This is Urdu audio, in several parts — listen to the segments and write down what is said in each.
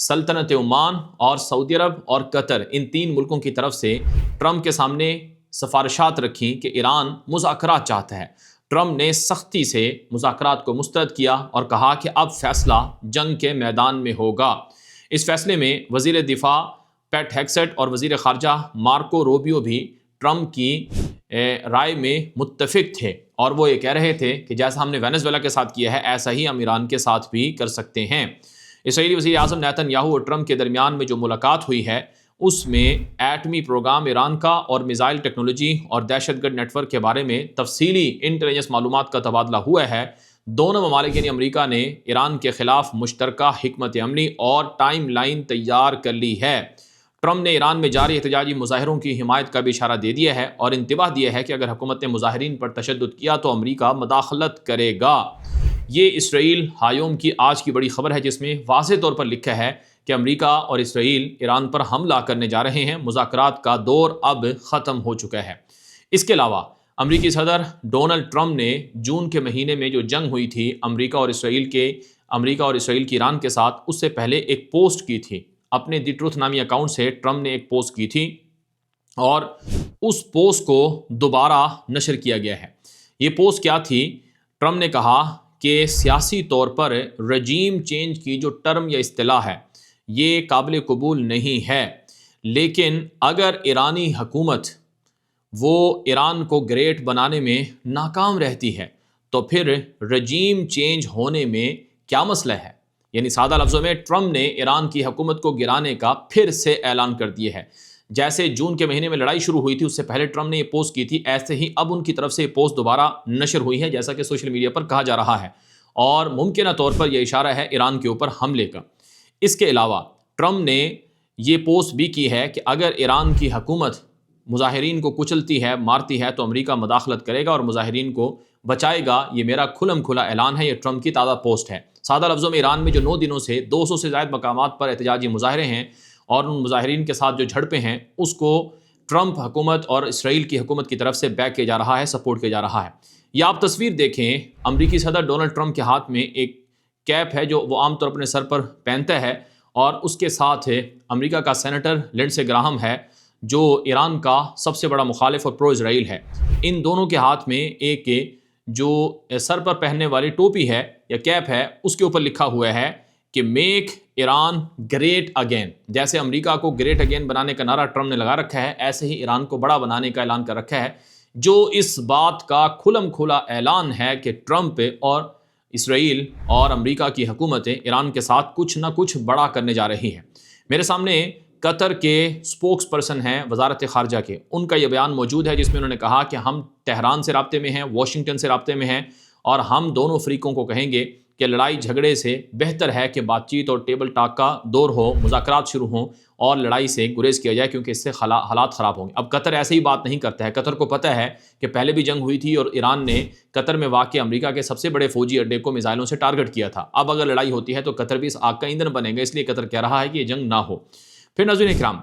سلطنت عمان اور سعودی عرب اور قطر، ان 3 ملکوں کی طرف سے ٹرمپ کے سامنے سفارشات رکھیں کہ ایران مذاکرات چاہتا ہے۔ ٹرمپ نے سختی سے مذاکرات کو مسترد کیا اور کہا کہ اب فیصلہ جنگ کے میدان میں ہوگا۔ اس فیصلے میں وزیر دفاع پیٹ ہیگسیٹ اور وزیر خارجہ مارکو روبیو بھی ٹرمپ کی رائے میں متفق تھے، اور وہ یہ کہہ رہے تھے کہ جیسا ہم نے وینزویلا کے ساتھ کیا ہے ایسا ہی ہم ایران کے ساتھ بھی کر سکتے ہیں۔ اسرائیلی وزیر اعظم نیتن یاہو اور ٹرمپ کے درمیان میں جو ملاقات ہوئی ہے اس میں ایٹمی پروگرام ایران کا اور میزائل ٹیکنالوجی اور دہشت گرد نیٹ ورک کے بارے میں تفصیلی انٹیلیجنس معلومات کا تبادلہ ہوا ہے۔ دونوں ممالک یعنی امریکہ نے ایران کے خلاف مشترکہ حکمت عملی اور ٹائم لائن تیار کر لی ہے۔ ٹرمپ نے ایران میں جاری احتجاجی مظاہروں کی حمایت کا بھی اشارہ دے دیا ہے اور انتباہ دیا ہے کہ اگر حکومت نے مظاہرین پر تشدد کیا تو امریکہ مداخلت کرے گا۔ یہ اسرائیل ہایوم کی آج کی بڑی خبر ہے، جس میں واضح طور پر لکھا ہے کہ امریکہ اور اسرائیل ایران پر حملہ کرنے جا رہے ہیں، مذاکرات کا دور اب ختم ہو چکا ہے۔ اس کے علاوہ امریکی صدر ڈونلڈ ٹرمپ نے جون کے مہینے میں جو جنگ ہوئی تھی امریکہ اور اسرائیل کی ایران کے ساتھ، اس سے پہلے ایک پوسٹ کی تھی اپنے دی ٹروتھ نامی اکاؤنٹ سے۔ ٹرمپ نے ایک پوسٹ کی تھی اور اس پوسٹ کو دوبارہ نشر کیا گیا ہے۔ یہ پوسٹ کیا تھی؟ ٹرمپ نے کہا کہ سیاسی طور پر رجیم چینج کی جو ٹرم یا اصطلاح ہے یہ قابل قبول نہیں ہے، لیکن اگر ایرانی حکومت وہ ایران کو گریٹ بنانے میں ناکام رہتی ہے تو پھر رجیم چینج ہونے میں کیا مسئلہ ہے؟ یعنی سادہ لفظوں میں ٹرمپ نے ایران کی حکومت کو گرانے کا پھر سے اعلان کر دیا ہے۔ جیسے جون کے مہینے میں لڑائی شروع ہوئی تھی اس سے پہلے ٹرمپ نے یہ پوسٹ کی تھی، ایسے ہی اب ان کی طرف سے یہ پوسٹ دوبارہ نشر ہوئی ہے، جیسا کہ سوشل میڈیا پر کہا جا رہا ہے، اور ممکنہ طور پر یہ اشارہ ہے ایران کے اوپر حملے کا۔ اس کے علاوہ ٹرمپ نے یہ پوسٹ بھی کی ہے کہ اگر ایران کی حکومت مظاہرین کو کچلتی ہے، مارتی ہے، تو امریکہ مداخلت کرے گا اور مظاہرین کو بچائے گا۔ یہ میرا کھلم کھلا اعلان ہے، یہ ٹرمپ کی تازہ پوسٹ ہے۔ سادہ لفظوں میں ایران میں جو 9 دنوں سے 200 سے زائد مقامات پر احتجاجی مظاہرے ہیں اور ان مظاہرین کے ساتھ جو جھڑپیں ہیں اس کو ٹرمپ حکومت اور اسرائیل کی حکومت کی طرف سے بیک کیا جا رہا ہے، سپورٹ کیا جا رہا ہے۔ یہ آپ تصویر دیکھیں، امریکی صدر ڈونلڈ ٹرمپ کے ہاتھ میں ایک کیپ ہے جو وہ عام طور پر اپنے سر پر پہنتا ہے، اور اس کے ساتھ امریکہ کا سینیٹر لنڈسے گراہم ہے جو ایران کا سب سے بڑا مخالف اور پرو اسرائیل ہے۔ ان دونوں کے ہاتھ میں ایک جو سر پر پہننے والی ٹوپی ہے یا کیپ ہے اس کے اوپر لکھا ہوا ہے کہ میک ایران گریٹ اگین۔ جیسے امریکہ کو گریٹ اگین بنانے کا نعرہ ٹرمپ نے لگا رکھا ہے، ایسے ہی ایران کو بڑا بنانے کا اعلان کر رکھا ہے، جو اس بات کا کھلم کھلا اعلان ہے کہ ٹرمپ اور اسرائیل اور امریکہ کی حکومتیں ایران کے ساتھ کچھ نہ کچھ بڑا کرنے جا رہی ہیں۔ میرے سامنے قطر کے سپوکس پرسن ہیں وزارت خارجہ کے، ان کا یہ بیان موجود ہے جس میں انہوں نے کہا کہ ہم تہران سے رابطے میں ہیں، واشنگٹن سے رابطے میں ہیں، اور ہم دونوں فریقوں کو کہیں گے کہ لڑائی جھگڑے سے بہتر ہے کہ بات چیت اور ٹیبل ٹاک کا دور ہو، مذاکرات شروع ہوں اور لڑائی سے گریز کیا جائے، کیونکہ اس سے حالات خراب ہوں گے۔ اب قطر ایسے ہی بات نہیں کرتا ہے، قطر کو پتہ ہے کہ پہلے بھی جنگ ہوئی تھی اور ایران نے قطر میں واقع امریکہ کے سب سے بڑے فوجی اڈے کو میزائلوں سے ٹارگٹ کیا تھا۔ اب اگر لڑائی ہوتی ہے تو قطر بھی اس آگ کا ایندھن بنے گا، اس لیے قطر کہہ رہا ہے کہ یہ جنگ نہ ہو۔ پھر ناظرین اکرام،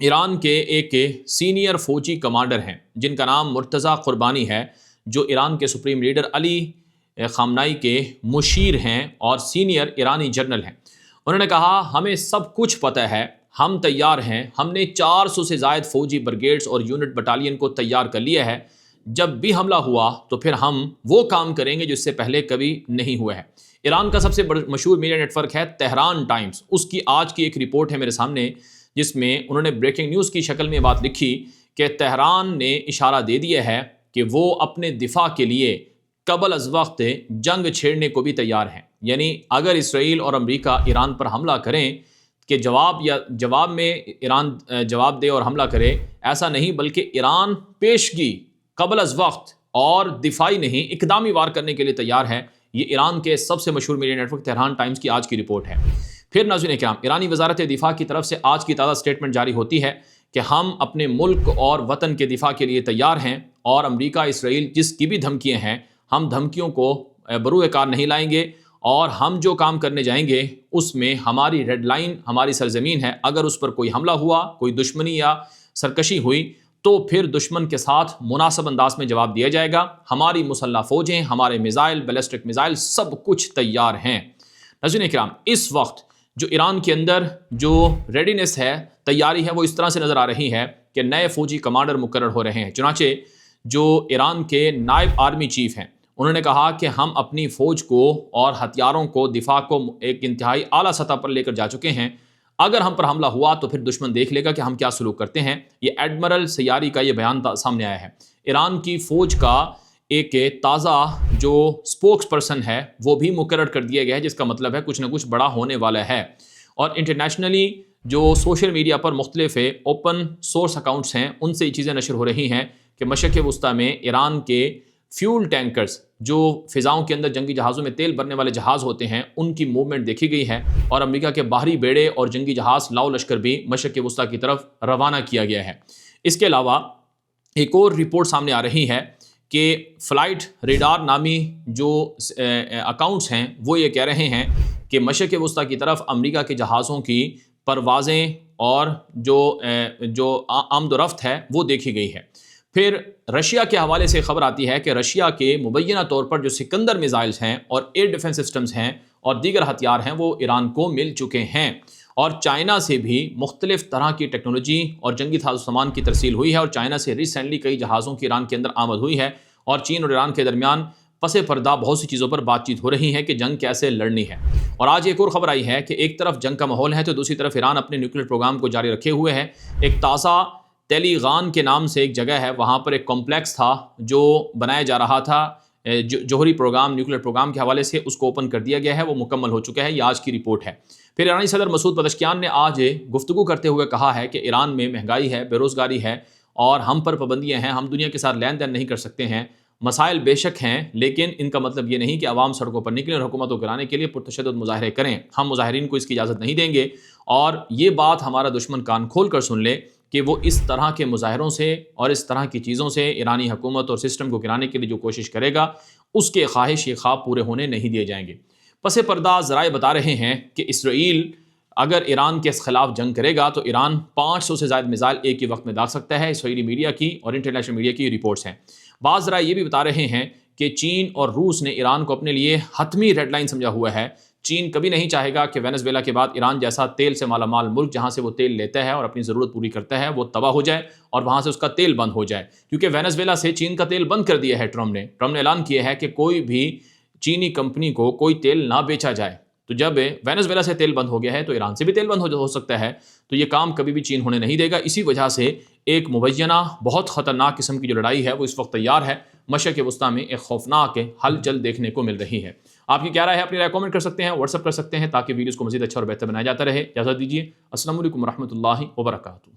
ایران کے ایک سینئر فوجی کمانڈر ہیں جن کا نام مرتضیٰ قربانی ہے، جو ایران کے سپریم لیڈر علی خامنائی کے مشیر ہیں اور سینئر ایرانی جنرل ہیں۔ انہوں نے کہا ہمیں سب کچھ پتہ ہے، ہم تیار ہیں، ہم نے 400 سے زائد فوجی بریگیڈز اور یونٹ بٹالین کو تیار کر لیا ہے، جب بھی حملہ ہوا تو پھر ہم وہ کام کریں گے جو اس سے پہلے کبھی نہیں ہوا ہے۔ ایران کا سب سے مشہور میڈیا نیٹ ورک ہے تہران ٹائمز، اس کی آج کی ایک رپورٹ ہے میرے سامنے جس میں انہوں نے بریکنگ نیوز کی شکل میں بات لکھی کہ تہران نے اشارہ دے دیا ہے کہ وہ اپنے دفاع کے لیے قبل از وقت جنگ چھیڑنے کو بھی تیار ہیں۔ یعنی اگر اسرائیل اور امریکہ ایران پر حملہ کریں کہ جواب میں ایران جواب دے اور حملہ کرے، ایسا نہیں، بلکہ ایران پیشگی قبل از وقت اور دفاعی نہیں اقدامی وار کرنے کے لیے تیار ہے۔ یہ ایران کے سب سے مشہور media network Tehran Times کی آج کی رپورٹ ہے۔ پھر ناظرین کرام، ایرانی وزارت دفاع کی طرف سے آج کی تازہ سٹیٹمنٹ جاری ہوتی ہے کہ ہم اپنے ملک اور وطن کے دفاع کے لیے تیار ہیں، اور امریکہ اسرائیل جس کی بھی دھمکیاں ہیں ہم دھمکیوں کو بروئے کار نہیں لائیں گے، اور ہم جو کام کرنے جائیں گے اس میں ہماری ریڈ لائن ہماری سرزمین ہے۔ اگر اس پر کوئی حملہ ہوا، کوئی دشمنی یا سرکشی ہوئی تو پھر دشمن کے ساتھ مناسب انداز میں جواب دیا جائے گا۔ ہماری مسلح فوجیں، ہمارے میزائل، بیلسٹک میزائل، سب کچھ تیار ہیں۔ ناظرین کرام، اس وقت جو ایران کے اندر جو ریڈینس ہے، تیاری ہے، وہ اس طرح سے نظر آ رہی ہے کہ نئے فوجی کمانڈر مقرر ہو رہے ہیں۔ چنانچہ جو ایران کے نائب آرمی چیف ہیں، انہوں نے کہا کہ ہم اپنی فوج کو اور ہتھیاروں کو، دفاع کو ایک انتہائی اعلیٰ سطح پر لے کر جا چکے ہیں۔ اگر ہم پر حملہ ہوا تو پھر دشمن دیکھ لے گا کہ ہم کیا سلوک کرتے ہیں۔ یہ ایڈمرل سیاری کا یہ بیان سامنے آیا ہے۔ ایران کی فوج کا ایک تازہ جو سپوکس پرسن ہے وہ بھی مقرر کر دیا گیا ہے، جس کا مطلب ہے کچھ نہ کچھ بڑا ہونے والا ہے۔ اور انٹرنیشنلی جو سوشل میڈیا پر مختلف اوپن سورس اکاؤنٹس ہیں، ان سے یہ چیزیں نشر ہو رہی ہیں کہ مشرق وسطیٰ میں ایران کے فیول ٹینکرز، جو فضاؤں کے اندر جنگی جہازوں میں تیل بھرنے والے جہاز ہوتے ہیں، ان کی موومنٹ دیکھی گئی ہے، اور امریکہ کے باہری بیڑے اور جنگی جہاز لاؤ لشکر بھی مشرق وسطیٰ کی طرف روانہ کیا گیا ہے۔ اس کے علاوہ ایک اور رپورٹ سامنے آ رہی ہے کہ فلائٹ ریڈار نامی جو اکاؤنٹس ہیں وہ یہ کہہ رہے ہیں کہ مشرق وسطیٰ کی طرف امریکہ کے جہازوں کی پروازیں اور جو آمد و رفت ہے وہ دیکھی گئی ہے۔ پھر رشیا کے حوالے سے خبر آتی ہے کہ رشیا کے مبینہ طور پر جو سکندر میزائلز ہیں اور ایئر ڈیفنس سسٹمز ہیں اور دیگر ہتھیار ہیں وہ ایران کو مل چکے ہیں، اور چائنا سے بھی مختلف طرح کی ٹیکنالوجی اور جنگی ساز و سامان کی ترسیل ہوئی ہے، اور چائنا سے ریسنٹلی کئی جہازوں کی ایران کے اندر آمد ہوئی ہے، اور چین اور ایران کے درمیان پس پردہ بہت سی چیزوں پر بات چیت ہو رہی ہے کہ جنگ کیسے لڑنی ہے۔ اور آج ایک اور خبر آئی ہے کہ ایک طرف جنگ کا ماحول ہے تو دوسری طرف ایران اپنے نیوکلیر پروگرام کو جاری رکھے ہوئے ہے۔ ایک تازہ تیلیغان کے نام سے ایک جگہ ہے، وہاں پر ایک کمپلیکس تھا جو بنایا جا رہا تھا جوہری پروگرام، نیوکلیر پروگرام کے حوالے سے، اس کو اوپن کر دیا گیا ہے، وہ مکمل ہو چکا ہے۔ یہ آج کی رپورٹ ہے۔ پھر ایرانی صدر مسعود پزشکیان نے آج گفتگو کرتے ہوئے کہا ہے کہ ایران میں مہنگائی ہے، بے روزگاری ہے، اور ہم پر پابندیاں ہیں، ہم دنیا کے ساتھ لین دین نہیں کر سکتے ہیں۔ مسائل بے شک ہیں، لیکن ان کا مطلب یہ نہیں کہ عوام سڑکوں پر نکلیں اور حکومت کو گرانے کے لیے پرتشدد مظاہرے کریں۔ ہم مظاہرین کو اس کی اجازت نہیں دیں گے، اور یہ بات ہمارا دشمن کان کھول کر سن لے کہ وہ اس طرح کے مظاہروں سے اور اس طرح کی چیزوں سے ایرانی حکومت اور سسٹم کو گرانے کے لیے جو کوشش کرے گا، اس کے خواہش یہ خواب پورے ہونے نہیں دیے جائیں گے۔ پس پردہ ذرائع بتا رہے ہیں کہ اسرائیل اگر ایران کے خلاف جنگ کرے گا تو ایران 500 سے زائد میزائل ایک ہی وقت میں داغ سکتا ہے۔ اسرائیلی میڈیا کی اور انٹرنیشنل میڈیا کی رپورٹس ہیں۔ بعض ذرائع یہ بھی بتا رہے ہیں کہ چین اور روس نے ایران کو اپنے لیے حتمی ریڈ لائن سمجھا ہوا ہے۔ چین کبھی نہیں چاہے گا کہ وینزویلا کے بعد ایران جیسا تیل سے مالا مال ملک، جہاں سے وہ تیل لیتا ہے اور اپنی ضرورت پوری کرتا ہے، وہ تباہ ہو جائے اور وہاں سے اس کا تیل بند ہو جائے، کیونکہ وینزویلا سے چین کا تیل بند کر دیا ہے ٹرمپ نے اعلان کیا ہے کہ کوئی بھی چینی کمپنی کو کوئی تیل نہ بیچا جائے۔ تو جب وینزویلا سے تیل بند ہو گیا ہے تو ایران سے بھی تیل بند ہو سکتا ہے، تو یہ کام کبھی بھی چین ہونے نہیں دے گا۔ اسی وجہ سے ایک مبینہ بہت خطرناک قسم کی جو لڑائی ہے وہ اس وقت تیار ہے۔ مشرق وسطیٰ میں ایک خوفناک ہلچل دیکھنے کو مل رہی ہے۔ آپ کی کیا رائے ہے؟ اپنی رائے کامنٹ کر سکتے ہیں، واٹس ایپ کر سکتے ہیں، تاکہ ویڈیوز کو مزید اچھا اور بہتر بنایا جاتا رہے۔ اجازت دیجیے، السلام علیکم ورحمۃ اللہ وبرکاتہ۔